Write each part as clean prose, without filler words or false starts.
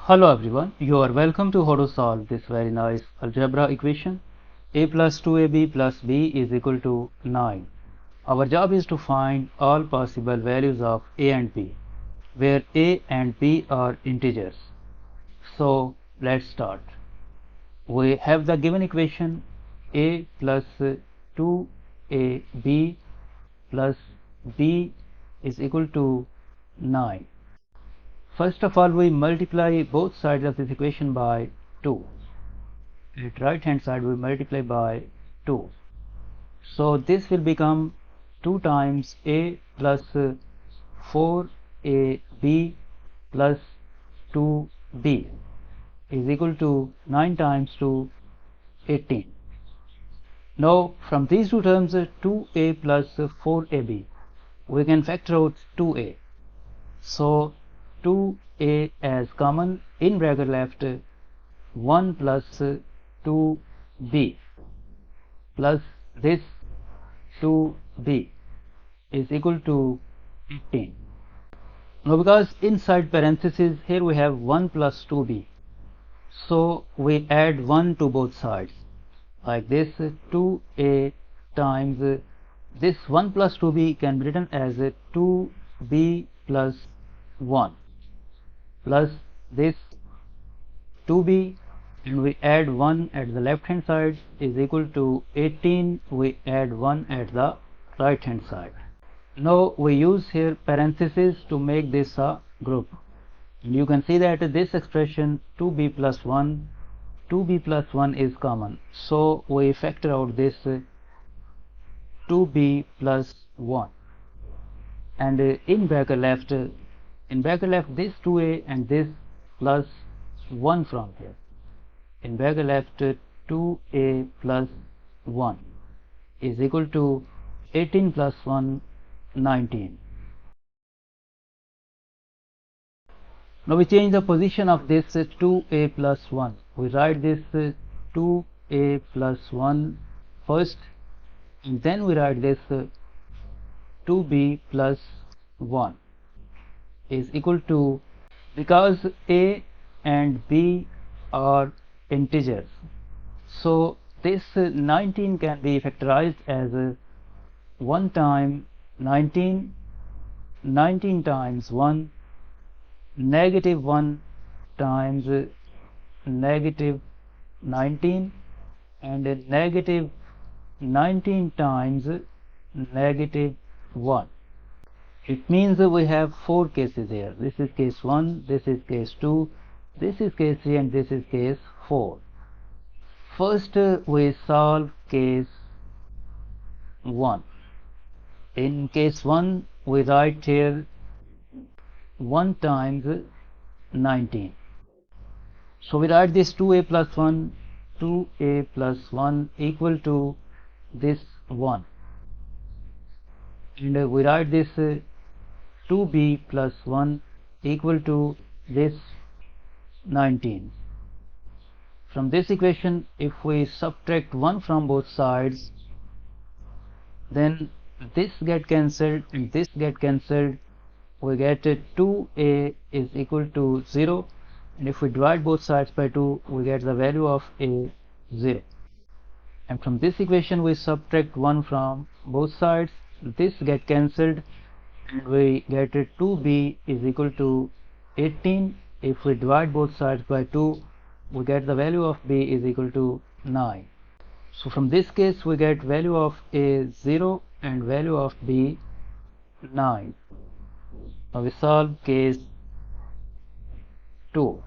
Hello everyone, you are welcome to how to solve this very nice algebra equation. A plus 2ab plus b is equal to 9. Our job is to find all possible values of a and b, where a and b are integers. So let's start. We have the given equation a plus 2ab plus b is equal to 9. First of all, we multiply both sides of this equation by 2. At right hand side we multiply by 2. So this will become 2 times a plus 4ab plus 2b is equal to 9 times 2, 18. Now from these two terms 2a plus 4ab we can factor out 2a. So 2a as common, in bracket left 1 plus 2b plus this 2b is equal to 18. Now because inside parentheses here we have 1 plus 2b, so we add 1 to both sides like this. 2a times this 1 plus 2b can be written as 2b plus 1 plus this 2b, and we add 1 at the left hand side is equal to 18. We add 1 at the right hand side. Now we use here parentheses to make this a group, and you can see that this expression 2b plus 1, 2b plus 1 is common, so we factor out this 2b plus 1, and in bracket left this 2a and this plus 1 from here. In bracket left 2a plus 1 is equal to 18 plus 1, 19. Now we change the position of this 2a plus 1. We write this 2a plus 1 first, and then we write this 2b plus 1 is equal to, because a and b are integers, so this 19 can be factorized as 1 time 19, 19 times 1, negative 1 times negative 19, and negative 19 times negative 1. It means we have 4 cases here. This is case 1, this is case 2, this is case 3, and this is case 4. First we solve case 1. In case 1 we write here 1 times 19. So we write this 2a plus 1, 2a plus 1 equal to this 1, and we write this 2b plus 1 equal to this 19. From this equation, if we subtract 1 from both sides, then this get cancelled and this get cancelled. We get 2a is equal to 0, and if we divide both sides by 2 we get the value of a 0. And from this equation we subtract 1 from both sides, this get cancelled, and we get 2b is equal to 18. If we divide both sides by 2 we get the value of b is equal to 9. So from this case we get value of a 0 and value of b 9. Now we solve case 2.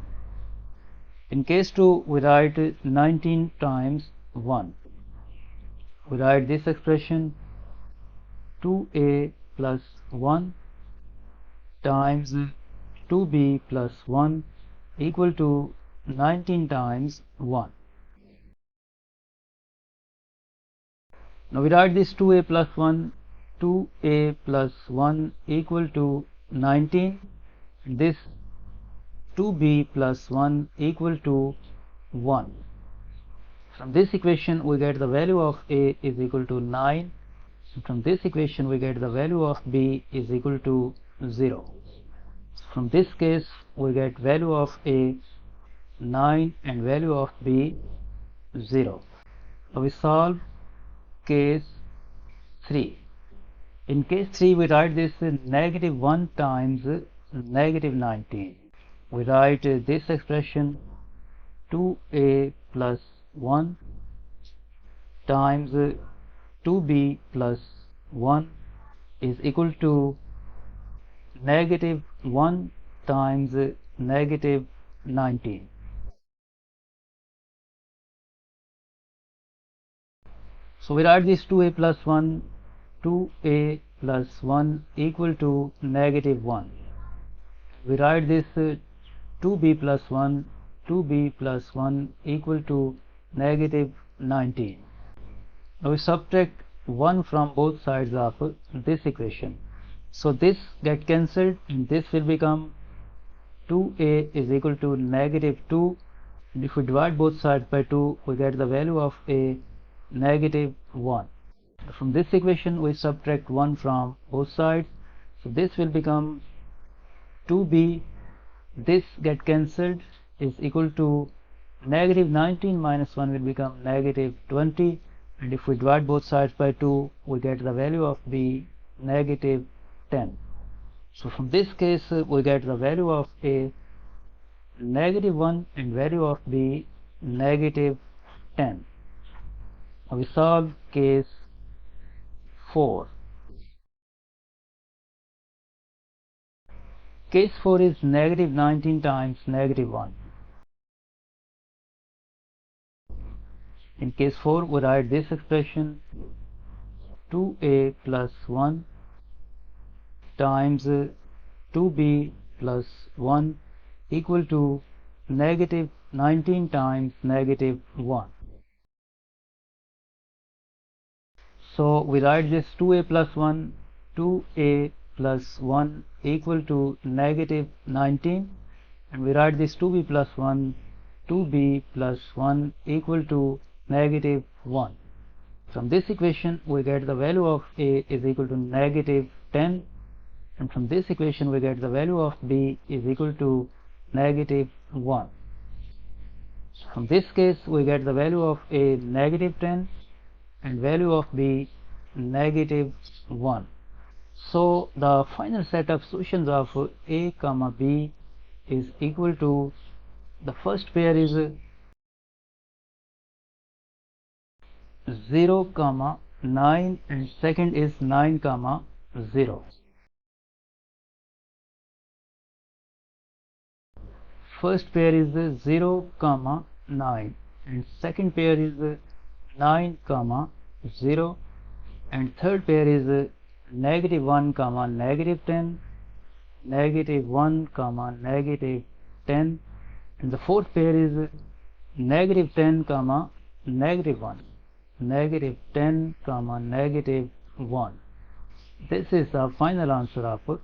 In case 2 we write 19 times 1. We write this expression 2a plus 1 times 2b plus 1 equal to 19 times 1. Now we write this 2a plus 1, 2a plus 1 equal to 19, this 2b plus 1 equal to 1. From this equation we get the value of a is equal to 9. From this equation we get the value of b is equal to 0. From this case we get value of A 9 and value of B 0. Now we solve case 3. In case 3 we write this negative 1 times negative 19. We write this expression 2A plus 1 times 2B plus 1 is equal to negative 1 times negative 19. So we write this 2A plus 1, 2A plus 1 equal to negative 1. We write this 2B plus 1, 2B plus 1 equal to negative 19. Now we subtract 1 from both sides of this equation. So this get cancelled and this will become 2A is equal to negative 2, and if we divide both sides by 2 we get the value of A negative 1. From this equation we subtract 1 from both sides, so this will become 2B, this get cancelled, is equal to negative 19 minus 1 will become negative 20, and if we divide both sides by 2 we get the value of B negative 10. So from this case we get the value of A negative 1 and value of B negative 10. Now we solve case 4. Case 4 is negative 19 times negative 1. In case 4 we write this expression 2A plus 1 times 2B plus 1 equal to negative 19 times negative 1. So we write this 2A plus 1, 2A plus 1 equal to negative 19, and we write this 2B plus 1, 2B plus 1 equal to negative 1. From this equation we get the value of A is equal to negative 10, and from this equation we get the value of B is equal to negative 1. So from this case we get the value of A negative 10 and value of B negative 1. So the final set of solutions of A comma B is equal to, the first pair is 0 comma 9 and second is 9 comma 0. First pair is 0 comma 9 and second pair is 9 comma 0, and third pair is negative 1 comma negative 10, negative 1 comma negative 10, and the fourth pair is negative 10 comma negative 1, negative 10 comma negative 1. This is the final answer of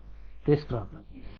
this problem.